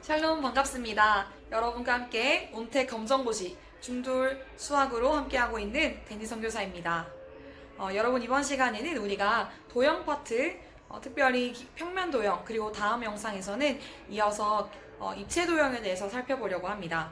샬롬 반갑습니다. 여러분과 함께 온택 검정고시 중돌 수학으로 함께하고 있는 데니 선교사입니다. 여러분 이번 시간에는 우리가 도형 파트, 특별히 평면 도형 그리고 다음 영상에서는 이어서 입체 도형에 대해서 살펴보려고 합니다.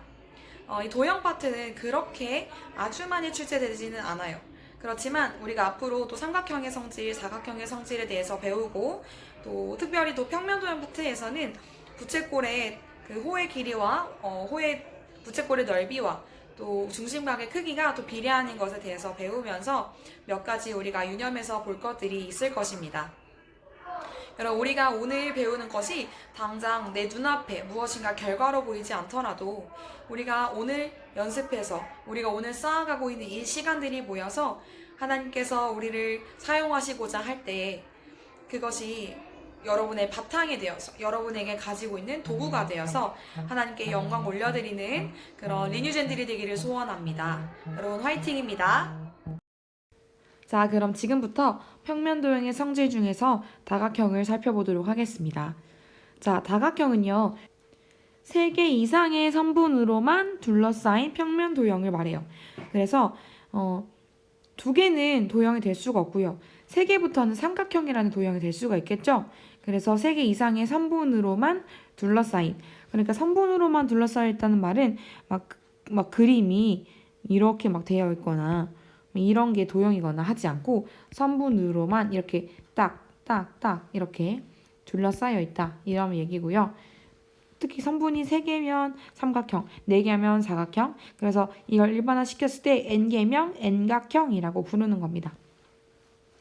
이 도형 파트는 그렇게 아주 많이 출제되지는 않아요. 그렇지만 우리가 앞으로 또 삼각형의 성질, 사각형의 성질에 대해서 배우고 또 특별히 또 평면 도형 파트에서는 부채꼴의 그 호의 길이와 호의 부채꼴의 넓이와 또 중심각의 크기가 또 비례하는 것에 대해서 배우면서 몇 가지 우리가 유념해서 볼 것들이 있을 것입니다. 여러분 우리가 오늘 배우는 것이 당장 내 눈앞에 무엇인가 결과로 보이지 않더라도 우리가 오늘 연습해서 우리가 오늘 쌓아가고 있는 이 시간들이 모여서 하나님께서 우리를 사용하시고자 할 때 그것이 여러분의 바탕이 되어서 여러분에게 가지고 있는 도구가 되어서 하나님께 영광 올려드리는 그런 리뉴젠들이 되기를 소원합니다. 여러분 화이팅입니다. 자, 그럼 지금부터 평면 도형의 성질 중에서 다각형을 살펴보도록 하겠습니다. 자, 다각형은요, 3개 이상의 선분으로만 둘러싸인 평면 도형을 말해요. 그래서 2개는 도형이 될 수가 없고요. 3개부터는 삼각형이라는 도형이 될 수가 있겠죠? 그래서 3개 이상의 선분으로만 둘러싸인, 그러니까 선분으로만 둘러싸여 있다는 말은 막 그림이 이렇게 막 되어 있거나 이런 게 도형이거나 하지 않고 선분으로만 이렇게 딱 이렇게 둘러싸여 있다 이런 얘기고요. 특히 선분이 3개면 삼각형, 4개면 사각형, 그래서 이걸 일반화시켰을 때 n개면 n각형이라고 부르는 겁니다.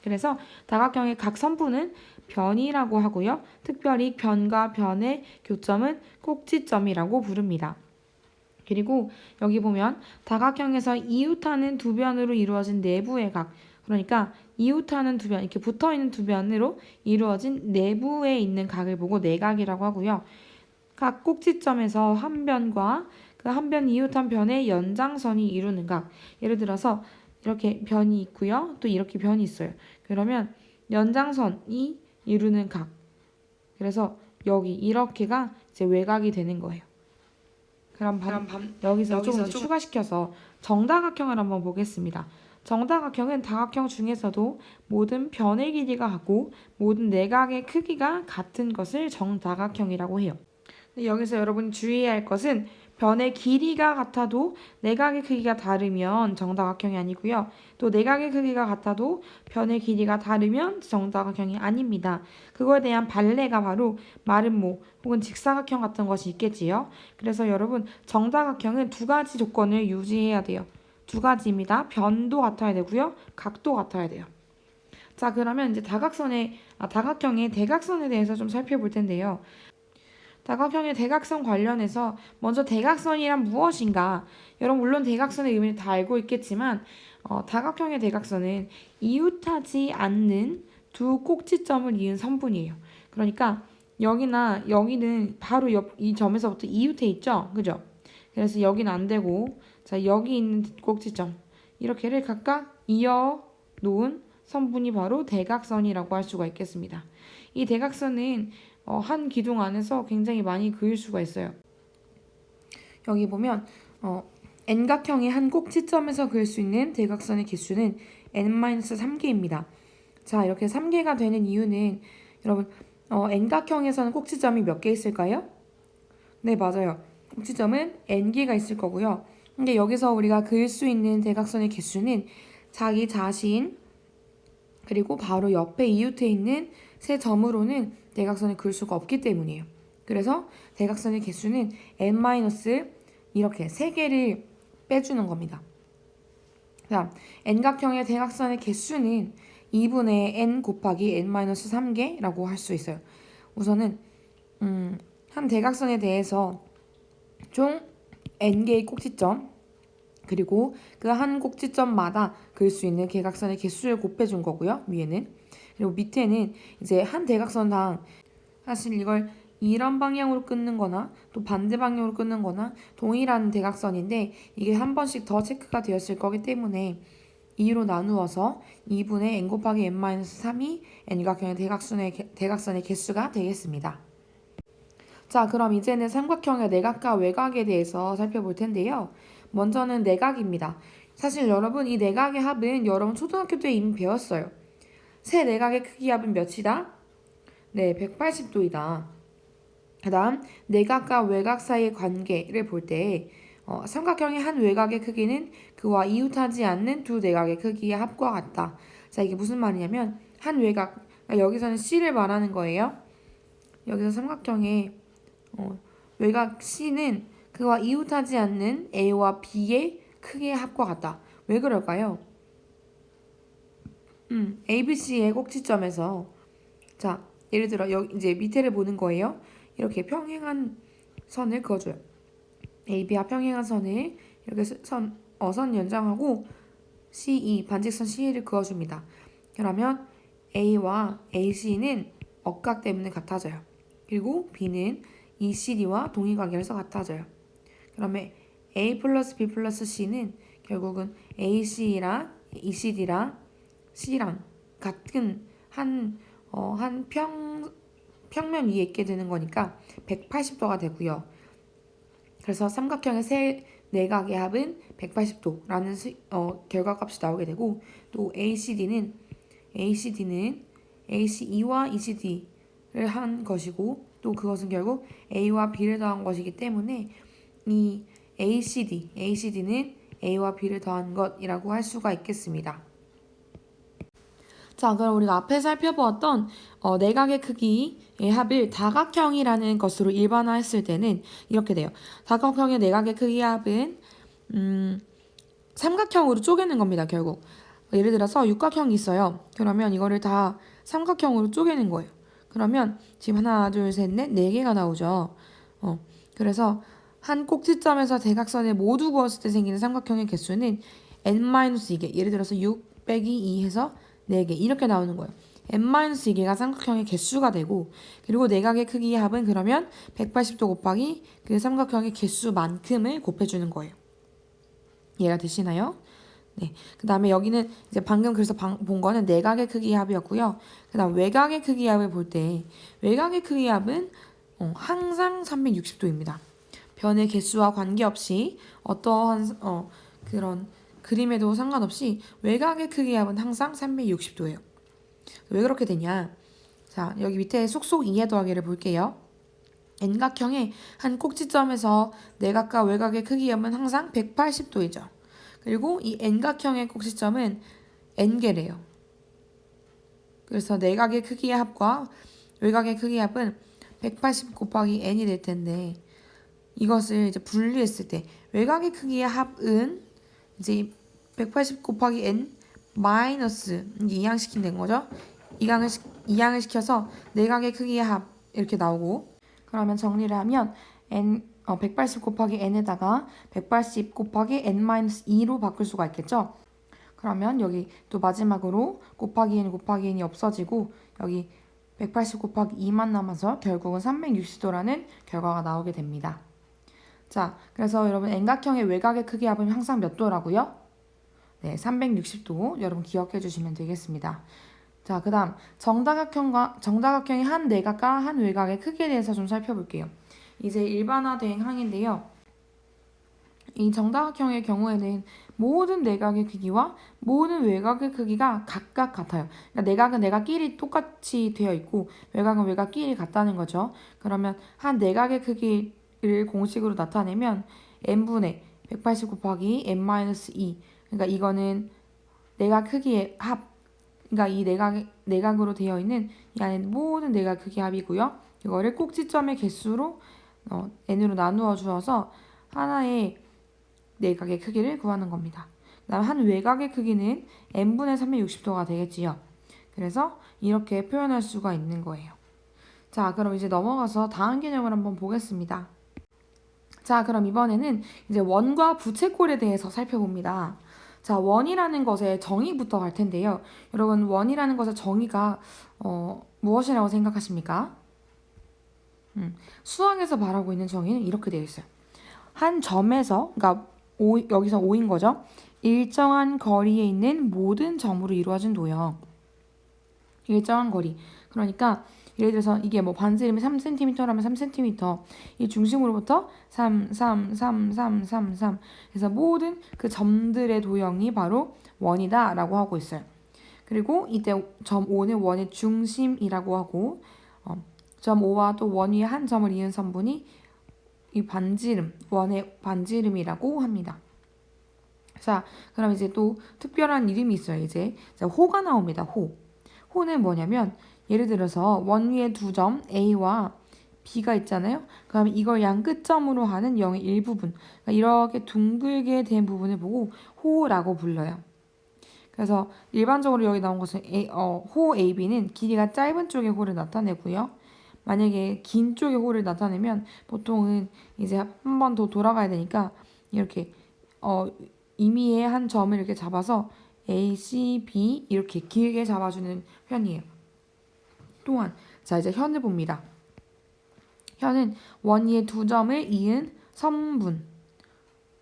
그래서 다각형의 각 선분은 변이라고 하고요. 특별히 변과 변의 교점은 꼭지점이라고 부릅니다. 그리고 여기 보면 다각형에서 이웃하는 두 변으로 이루어진 내부의 각, 그러니까 이웃하는 두 변, 이렇게 붙어있는 두 변으로 이루어진 내부에 있는 각을 보고 내각이라고 하고요. 각 꼭지점에서 한 변과 그 한 변 이웃한 변의 연장선이 이루는 각, 예를 들어서 이렇게 변이 있고요. 또 이렇게 변이 있어요. 그러면 연장선이 이루는 각, 그래서 여기 이렇게가 이제 외곽이 되는 거예요. 그럼 여기서 조금 추가시켜서 정다각형을 한번 보겠습니다. 정다각형은 다각형 중에서도 모든 변의 길이가 같고 모든 내각의 크기가 같은 것을 정다각형이라고 해요. 근데 여기서 여러분이 주의해야 할 것은 변의 길이가 같아도 내각의 크기가 다르면 정다각형이 아니고요. 또 내각의 크기가 같아도 변의 길이가 다르면 정다각형이 아닙니다. 그거에 대한 판례가 바로 마름모 혹은 직사각형 같은 것이 있겠지요. 그래서 여러분 정다각형은 2가지 조건을 유지해야 돼요. 2가지입니다. 변도 같아야 되고요. 각도 같아야 돼요. 자, 그러면 이제 다각형의 대각선에 대해서 좀 살펴볼 텐데요. 다각형의 대각선 관련해서 먼저 대각선이란 무엇인가? 여러분 물론 대각선의 의미를 다 알고 있겠지만 다각형의 대각선은 이웃하지 않는 두 꼭지점을 이은 선분이에요. 그러니까 여기나 여기는 바로 옆 이 점에서부터 이웃해 있죠? 그죠? 그래서 여기는 안 되고 자 여기 있는 꼭지점 이렇게를 각각 이어 놓은 선분이 바로 대각선이라고 할 수가 있겠습니다. 이 대각선은 한 기둥 안에서 굉장히 많이 그을 수가 있어요. 여기 보면 n각형의 한 꼭지점에서 그을 수 있는 대각선의 개수는 n-3개입니다. 자, 이렇게 3개가 되는 이유는 여러분 n각형에서는 꼭지점이 몇 개 있을까요? 네, 맞아요. 꼭지점은 n개가 있을 거고요. 근데 여기서 우리가 그을 수 있는 대각선의 개수는 자기 자신 그리고 바로 옆에 이웃해 있는 세 점으로는 대각선을 그을 수가 없기 때문이에요. 그래서 대각선의 개수는 n- 이렇게 3개를 빼주는 겁니다. 자, n각형의 대각선의 개수는 2분의 n 곱하기 n-3개라고 할 수 있어요. 우선은 한 대각선에 대해서 총 n개의 꼭지점 그리고 그 한 꼭지점마다 그을 수 있는 대각선의 개수를 곱해준 거고요. 위에는. 그리고 밑에는 이제 한 대각선당 사실 이걸 이런 방향으로 끊는 거나 또 반대 방향으로 끊는 거나 동일한 대각선인데 이게 한 번씩 더 체크가 되었을 거기 때문에 2로 나누어서 2분의 n 곱하기 n-3이 n각형의 대각선의 개수가 되겠습니다. 자, 그럼 이제는 삼각형의 내각과 외곽에 대해서 살펴볼 텐데요. 먼저는 내각입니다. 사실 여러분 이 내각의 합은 여러분 초등학교 때 이미 배웠어요. 세 내각의 크기 합은 몇이다? 네, 180도이다. 그 다음 내각과 외곽 사이의 관계를 볼 때 삼각형의 한 외곽의 크기는 그와 이웃하지 않는 두 내각의 크기의 합과 같다. 자, 이게 무슨 말이냐면 한 외곽, 그러니까 여기서는 C를 말하는 거예요. 여기서 삼각형의 외곽 C는 그와 이웃하지 않는 A와 B의 크기의 합과 같다. 왜 그럴까요? ABC의 꼭지점에서 자, 예를 들어 여기 이제 밑에를 보는 거예요. 이렇게 평행한 선을 그어줘요. AB와 평행한 선을 이렇게 선 연장하고 CE 반직선 CE를 그어줍니다. 그러면 A와 AC는 억각 때문에 같아져요. 그리고 B는 ECD와 동의관계에서 같아져요. 그러면 A 플러스 B 플러스 C는 결국은 AC랑 ECD랑 C랑 같은 한 평면 위에 있게 되는 거니까 180도가 되고요. 그래서 삼각형의 세 내각의 합은 180도라는 결과값이 나오게 되고 또 ACD는 ACE와 ECD를 한 것이고 또 그것은 결국 A와 B를 더한 것이기 때문에 이 ACD는 A와 B를 더한 것이라고 할 수가 있겠습니다. 자, 그럼 우리가 앞에 살펴보았던 내각의 크기의 합을 다각형이라는 것으로 일반화했을 때는 이렇게 돼요. 다각형의 내각의 크기의 합은 삼각형으로 쪼개는 겁니다, 결국. 예를 들어서 육각형이 있어요. 그러면 이거를 다 삼각형으로 쪼개는 거예요. 그러면 지금 하나, 둘, 셋, 넷, 네 개가 나오죠. 그래서 한 꼭지점에서 대각선을 모두 그었을 때 생기는 삼각형의 개수는 n-2개. 예를 들어서 6 빼기 2 해서 4개 이렇게 나오는 거예요. n-2개가 삼각형의 개수가 되고 그리고 내각의 크기의 합은 그러면 180도 곱하기 그 삼각형의 개수만큼을 곱해주는 거예요. 이해가 되시나요? 네. 그 다음에 여기는 이제 방금 그래서 본 거는 내각의 크기의 합이었고요. 그 다음 외곽의 크기의 합을 볼 때 외곽의 크기의 합은 항상 360도입니다. 변의 개수와 관계없이 어떠한 그런 그림에도 상관없이 외곽의 크기의 합은 항상 360도예요. 왜 그렇게 되냐? 자, 여기 밑에 속속 이해 더하기를 볼게요. N각형의 한 꼭지점에서 내각과 외곽의 크기의 합은 항상 180도이죠. 그리고 이 N각형의 꼭지점은 N개래요. 그래서 내각의 크기의 합과 외곽의 크기의 합은 180 곱하기 N이 될 텐데 이것을 이제 분리했을 때 외곽의 크기의 합은 이제 180 곱하기 n 마이너스 이항시킨 거죠. 이항을 시켜서 내각의 크기의 합 이렇게 나오고 그러면 정리를 하면 180 곱하기 n에다가 180 곱하기 n-2로 바꿀 수가 있겠죠. 그러면 여기 또 마지막으로 곱하기 n이 없어지고 여기 180 곱하기 2만 남아서 결국은 360도라는 결과가 나오게 됩니다. 자, 그래서 여러분 N각형의 외곽의 크기 합은 항상 몇 도라고요? 네, 360도 여러분 기억해 주시면 되겠습니다. 자, 그 다음 정다각형의 한 내각과 한 외곽의 크기에 대해서 좀 살펴볼게요. 이제 일반화된 항인데요. 이 정다각형의 경우에는 모든 내각의 크기와 모든 외곽의 크기가 각각 같아요. 그러니까 내각은 내각끼리 똑같이 되어 있고 외곽은 외곽끼리 같다는 거죠. 그러면 한 내각의 크기를 공식으로 나타내면 n분의 180 곱하기 n-2 그러니까 이거는 내각 크기의 합 그러니까 이 내각으로 되어 있는 이 안에 모든 내각 크기의 합이고요. 이거를 꼭지점의 개수로 n으로 나누어 주어서 하나의 내각의 크기를 구하는 겁니다. 그다음 한 외곽의 크기는 n분의 360도가 되겠지요. 그래서 이렇게 표현할 수가 있는 거예요. 자, 그럼 이제 넘어가서 다음 개념을 한번 보겠습니다. 자, 그럼 이번에는 이제 원과 부채꼴에 대해서 살펴봅니다. 자, 원이라는 것의 정의부터 갈 텐데요. 여러분, 원이라는 것의 정의가 무엇이라고 생각하십니까? 수학에서 말하고 있는 정의는 이렇게 되어 있어요. 한 점에서, 그러니까 여기서 5인 거죠. 일정한 거리에 있는 모든 점으로 이루어진 도형. 일정한 거리. 그러니까 예를 들어서 이게 뭐 반지름이 3cm라면 3cm, 이 중심으로부터 3, 3, 3, 3, 3, 3. 그래서 모든 그 점들의 도형이 바로 원이다라고 하고 있어요. 그리고 이때 점 5는 원의 중심이라고 하고, 점 5와 또 원 위에 한 점을 이은 선분이 이 반지름, 원의 반지름이라고 합니다. 자, 그럼 이제 또 특별한 이름이 있어요. 이제 호가 나옵니다. 호. 호는 뭐냐면 예를 들어서 원 위에 두 점 A와 B가 있잖아요. 그럼 이걸 양 끝점으로 하는 0의 일부분, 그러니까 이렇게 둥글게 된 부분을 보고 호라고 불러요. 그래서 일반적으로 여기 나온 것은 호 AB는 길이가 짧은 쪽의 호를 나타내고요. 만약에 긴 쪽의 호를 나타내면 보통은 이제 한 번 더 돌아가야 되니까 이렇게 임의의 한 점을 이렇게 잡아서 A, C, B 이렇게 길게 잡아주는 편이에요. 또한 자 이제 현을 봅니다. 현은 원 위에 두 점을 이은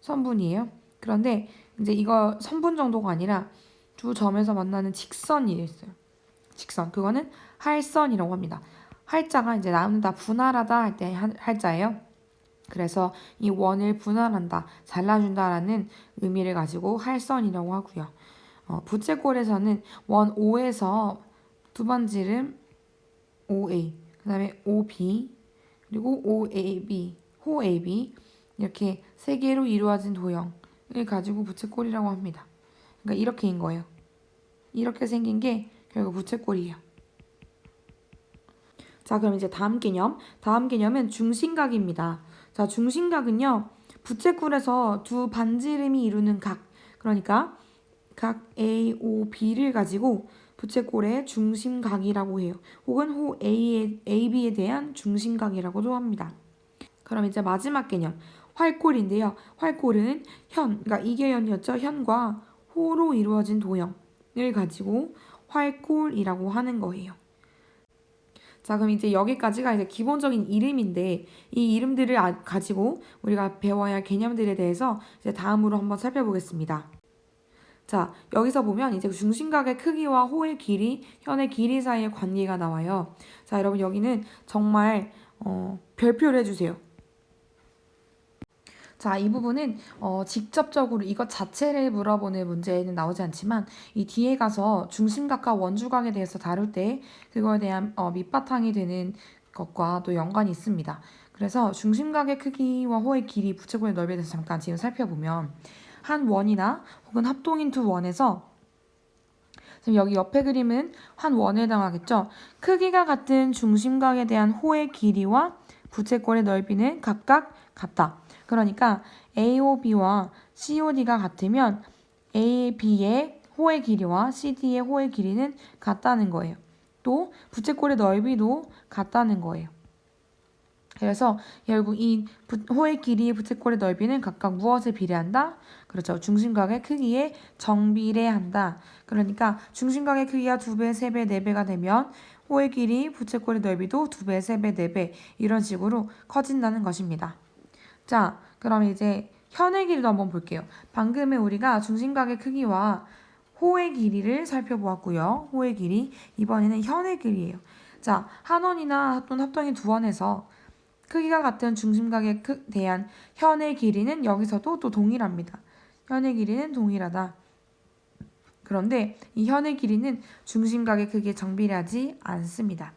선분이에요. 그런데 이제 이거 선분 정도가 아니라 두 점에서 만나는 직선이 있어요. 직선 그거는 할선이라고 합니다. 할자가 이제 나누다 분할하다 할 때 할자예요. 그래서 이 원을 분할한다, 잘라준다라는 의미를 가지고 할선이라고 하고요. 부채꼴에서는 원 O에서 두 반지름 OA, 그 다음에 OB, 그리고 OAB, 호 AB 이렇게 세 개로 이루어진 도형을 가지고 부채꼴이라고 합니다. 그러니까 이렇게인 거예요. 이렇게 생긴 게 결국 부채꼴이에요. 자, 그럼 이제 다음 개념은 중심각입니다. 자, 중심각은요, 부채꼴에서 두 반지름이 이루는 각, 그러니까 각 AOB를 가지고 부채꼴의 중심각이라고 해요. 혹은 호 AB에 대한 중심각이라고도 합니다. 그럼 이제 마지막 개념, 활꼴인데요. 활꼴은 그러니까 이계현이었죠. 현과 호로 이루어진 도형을 가지고 활꼴이라고 하는 거예요. 자, 그럼 이제 여기까지가 이제 기본적인 이름인데 이 이름들을 가지고 우리가 배워야 할 개념들에 대해서 이제 다음으로 한번 살펴보겠습니다. 자, 여기서 보면 이제 중심각의 크기와 호의 길이, 현의 길이 사이의 관계가 나와요. 자, 여러분 여기는 정말 별표를 해주세요. 자, 이 부분은 직접적으로 이것 자체를 물어보는 문제는 나오지 않지만 이 뒤에 가서 중심각과 원주각에 대해서 다룰 때 그거에 대한 밑바탕이 되는 것과 또 연관이 있습니다. 그래서 중심각의 크기와 호의 길이, 부채꼴의 넓이에 대해서 잠깐 지금 살펴보면 한 원이나 혹은 합동인 두 원에서 지금 여기 옆에 그림은 한 원에 해당하겠죠. 크기가 같은 중심각에 대한 호의 길이와 부채꼴의 넓이는 각각 같다. 그러니까 AOB와 COD가 같으면 AB의 호의 길이와 CD의 호의 길이는 같다는 거예요. 또 부채꼴의 넓이도 같다는 거예요. 그래서 결국 이 호의 길이, 부채꼴의 넓이는 각각 무엇에 비례한다? 그렇죠. 중심각의 크기에 정비례한다. 그러니까 중심각의 크기가 2배, 3배, 4배가 되면 호의 길이, 부채꼴의 넓이도 2배, 3배, 4배 이런 식으로 커진다는 것입니다. 자, 그럼 이제 현의 길이도 한번 볼게요. 방금은 우리가 중심각의 크기와 호의 길이를 살펴보았고요. 호의 길이. 이번에는 현의 길이에요. 자, 한 원이나 또는 합동인 두 원에서 크기가 같은 중심각에 대한 현의 길이는 여기서도 또 동일합니다. 현의 길이는 동일하다. 그런데 이 현의 길이는 중심각의 크기에 정비례하지 않습니다.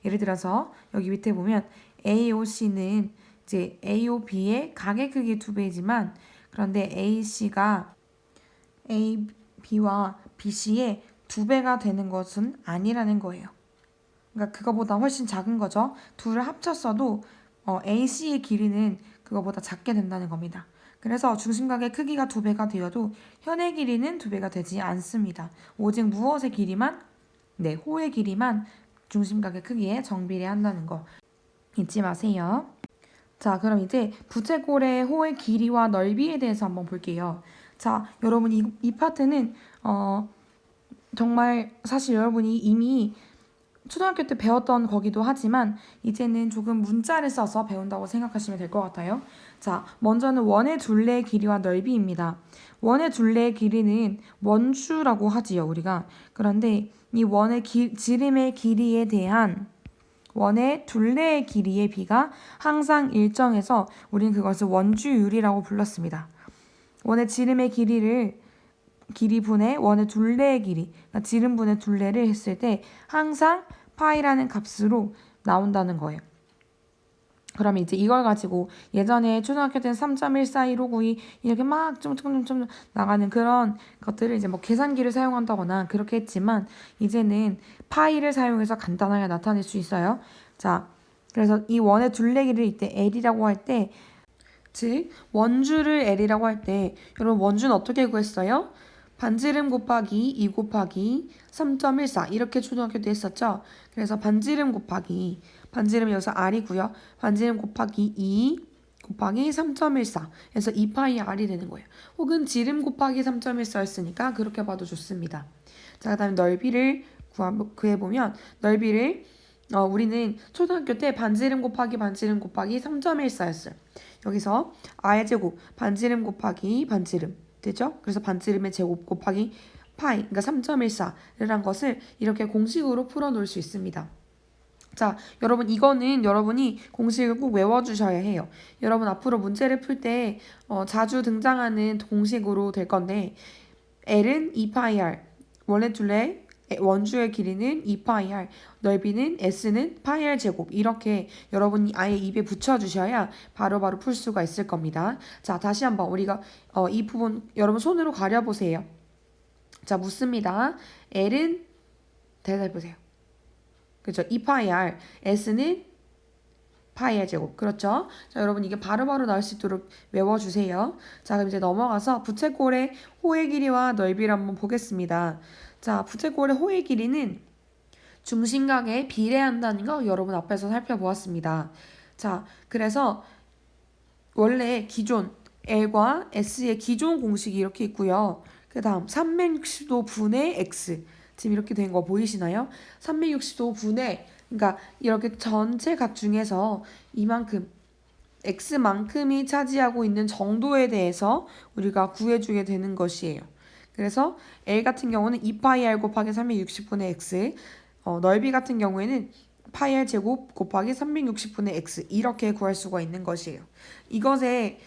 예를 들어서 여기 밑에 보면 AOC는 이제 AOB의 각의 크기 2배이지만 그런데 AC가 AB와 BC의 2배가 되는 것은 아니라는 거예요. 그러니까 그거보다 훨씬 작은 거죠. 둘을 합쳤어도 AC의 길이는 그거보다 작게 된다는 겁니다. 그래서 중심각의 크기가 2배가 되어도 현의 길이는 2배가 되지 않습니다. 오직 무엇의 길이만? 네, 호의 길이만 중심각의 크기에 정비례한다는 거 잊지 마세요. 자, 그럼 이제 부채꼴의 호의 길이와 넓이에 대해서 한번 볼게요. 자, 여러분 이 파트는 정말 사실 여러분이 이미 초등학교 때 배웠던 거기도 하지만 이제는 조금 문자를 써서 배운다고 생각하시면 될 것 같아요. 자, 먼저는 원의 둘레의 길이와 넓이입니다. 원의 둘레의 길이는 원주라고 하지요, 우리가. 그런데 이 원의 지름의 길이에 대한 원의 둘레의 길이의 b가 항상 일정해서 우린 그것을 원주율이라고 불렀습니다. 원의 지름의 길이분의 원의 둘레의 길이, 그러니까 지름분의 둘레를 했을 때 항상 파이라는 값으로 나온다는 거예요. 그러면 이제 이걸 가지고 예전에 초등학교 때는 3.14292 이렇게 막 좀 나가는 그런 것들을 이제 뭐 계산기를 사용한다거나 그렇게 했지만 이제는 파이를 사용해서 간단하게 나타낼 수 있어요. 자, 그래서 이 원의 둘레기를 이때 L이라고 할 때, 즉 원주를 L이라고 할 때 여러분 원주는 어떻게 구했어요? 반지름 곱하기 2 곱하기 3.14 이렇게 초등학교 때 했었죠. 그래서 반지름 여기서 R이고요. 반지름 곱하기 2 곱하기 3.14 해서 2파이 R이 되는 거예요. 혹은 지름 곱하기 3.14였으니까 그렇게 봐도 좋습니다. 자, 그 다음에 넓이를 구해보면 넓이를 우리는 초등학교 때 반지름 곱하기 3.14였어요. 여기서 R의 제곱 반지름 곱하기 반지름 되죠? 그래서 반지름의 제곱 곱하기 파이, 그러니까 3.14를 한 것을 이렇게 공식으로 풀어놓을 수 있습니다. 자, 여러분 이거는 여러분이 공식을 꼭 외워주셔야 해요. 여러분 앞으로 문제를 풀 때 자주 등장하는 공식으로 될 건데 L은 2파이 R, 원래 둘레 원주의 길이는 2파이 R, 넓이는 S는 파이 R 제곱 이렇게 여러분이 아예 입에 붙여주셔야 바로바로 풀 수가 있을 겁니다. 자, 다시 한번 우리가 이 부분 여러분 손으로 가려보세요. 자, 묻습니다. L은 대답해보세요. 그렇죠? 2파이 R, S는 파이 R 제곱. 그렇죠? 자, 여러분 이게 바로바로 나올 수 있도록 외워주세요. 자, 그럼 이제 넘어가서 부채꼴의 호의 길이와 넓이를 한번 보겠습니다. 자, 부채꼴의 호의 길이는 중심각에 비례한다는 거 여러분 앞에서 살펴보았습니다. 자, 그래서 원래 기존 L과 S의 기존 공식이 이렇게 있고요. 그 다음 360도 분의 X 지금 이렇게 된 거 보이시나요? 360도 분의 그러니까 이렇게 전체 각 중에서 이만큼 X만큼이 차지하고 있는 정도에 대해서 우리가 구해주게 되는 것이에요. 그래서 L 같은 경우는 2파이 R 곱하기 360분의 X 넓이 같은 경우에는 파이 R 제곱 곱하기 360분의 X 이렇게 구할 수가 있는 것이에요. 이것의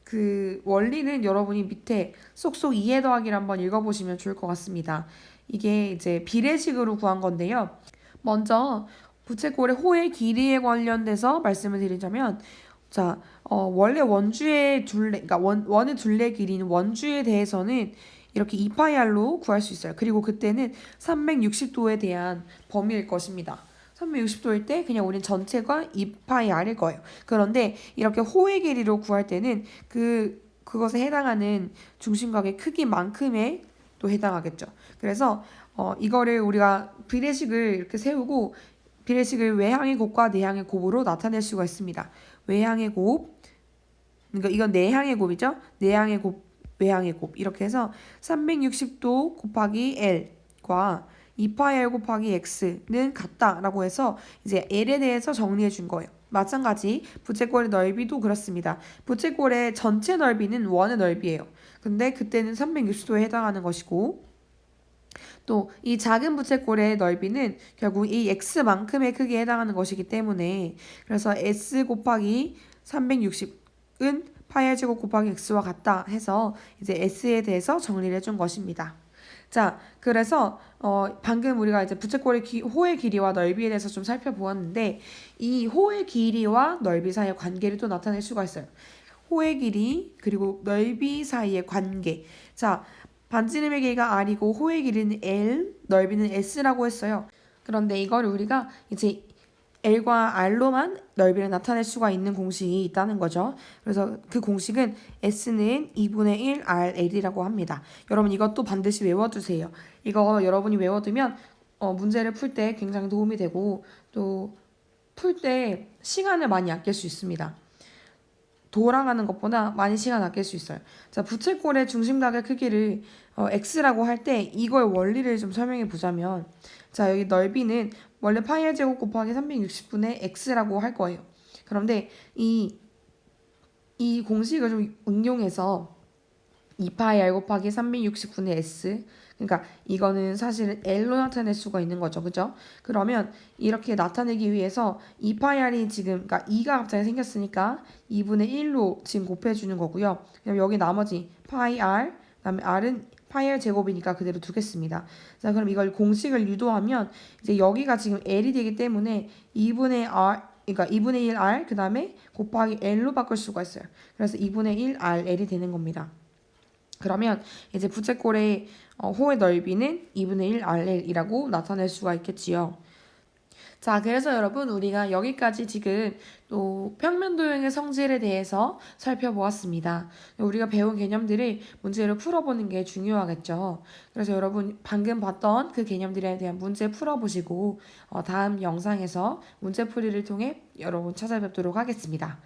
그 원리는 여러분이 밑에 쏙쏙 2의 더하기를 한번 읽어보시면 좋을 것 같습니다. 이게 이제 비례식으로 구한 건데요. 먼저 부채꼴의 호의 길이에 관련돼서 말씀을 드리자면 자, 원래 원주의 둘레, 그러니까 원의 둘레 길이는 원주에 대해서는 이렇게 2파이 R로 구할 수 있어요. 그리고 그때는 360도에 대한 범위일 것입니다. 360도일 때 그냥 우린 전체가 2파이 R일 거예요. 그런데 이렇게 호의 길이로 구할 때는 그것에 해당하는 중심각의 크기만큼에 또 해당하겠죠. 그래서 이거를 우리가 비례식을 이렇게 세우고 비례식을 외항의 곱과 내항의 곱으로 나타낼 수가 있습니다. 외항의 곱, 그러니까 이건 내항의 곱이죠. 내항의 곱, 외항의 곱 이렇게 해서 360도 곱하기 L과 2파이 R 곱하기 X는 같다라고 해서 이제 L에 대해서 정리해 준 거예요. 마찬가지 부채꼴의 넓이도 그렇습니다. 부채꼴의 전체 넓이는 원의 넓이에요. 근데 그때는 360도에 해당하는 것이고 또 이 작은 부채꼴의 넓이는 결국 이 x만큼의 크기에 해당하는 것이기 때문에 그래서 s 곱하기 360은 파이 R 제곱 곱하기 x와 같다 해서 이제 s에 대해서 정리를 해준 것입니다. 자, 그래서 방금 우리가 이제 부채꼴의 호의 길이와 넓이에 대해서 좀 살펴보았는데 이 호의 길이와 넓이 사이의 관계를 또 나타낼 수가 있어요. 호의 길이 그리고 넓이 사이의 관계. 자, 반지름의 길이가 R이고 호의 길이는 L, 넓이는 S라고 했어요. 그런데 이걸 우리가 이제 L과 R로만 넓이를 나타낼 수가 있는 공식이 있다는 거죠. 그래서 그 공식은 S는 2분의 1 RL이라고 합니다. 여러분 이것도 반드시 외워두세요. 이거 여러분이 외워두면 문제를 풀 때 굉장히 도움이 되고 또 풀 때 시간을 많이 아낄 수 있습니다. 돌아가는 것보다 많이 시간 아낄 수 있어요. 자, 부채꼴의 중심각의 크기를 x라고 할 때 이걸 원리를 좀 설명해 보자면 자, 여기 넓이는 원래 파이 R 제곱 곱하기 360분의 x라고 할 거예요. 그런데 이 공식을 좀 응용해서 2파이 R 곱하기 360분의 s 그러니까 이거는 사실은 L로 나타낼 수가 있는 거죠. 그죠? 그러면 이렇게 나타내기 위해서 2파이r이 지금 그러니까 2가 갑자기 생겼으니까 2분의 1로 지금 곱해주는 거고요. 그럼 여기 나머지 파이 r 그다음에 r은 파이 r 제곱이니까 그대로 두겠습니다. 자, 그럼 이걸 공식을 유도하면 이제 여기가 지금 L이 되기 때문에 2분의 r 그러니까 2분의 1 r 그다음에 곱하기 L로 바꿀 수가 있어요. 그래서 2분의 1 r L이 되는 겁니다. 그러면 이제 부채꼴의 호의 넓이는 2분의 1 RL이라고 나타낼 수가 있겠지요. 자, 그래서 여러분 우리가 여기까지 지금 또 평면도형의 성질에 대해서 살펴보았습니다. 우리가 배운 개념들을 문제로 풀어보는 게 중요하겠죠. 그래서 여러분 방금 봤던 그 개념들에 대한 문제 풀어보시고 다음 영상에서 문제풀이를 통해 여러분 찾아뵙도록 하겠습니다.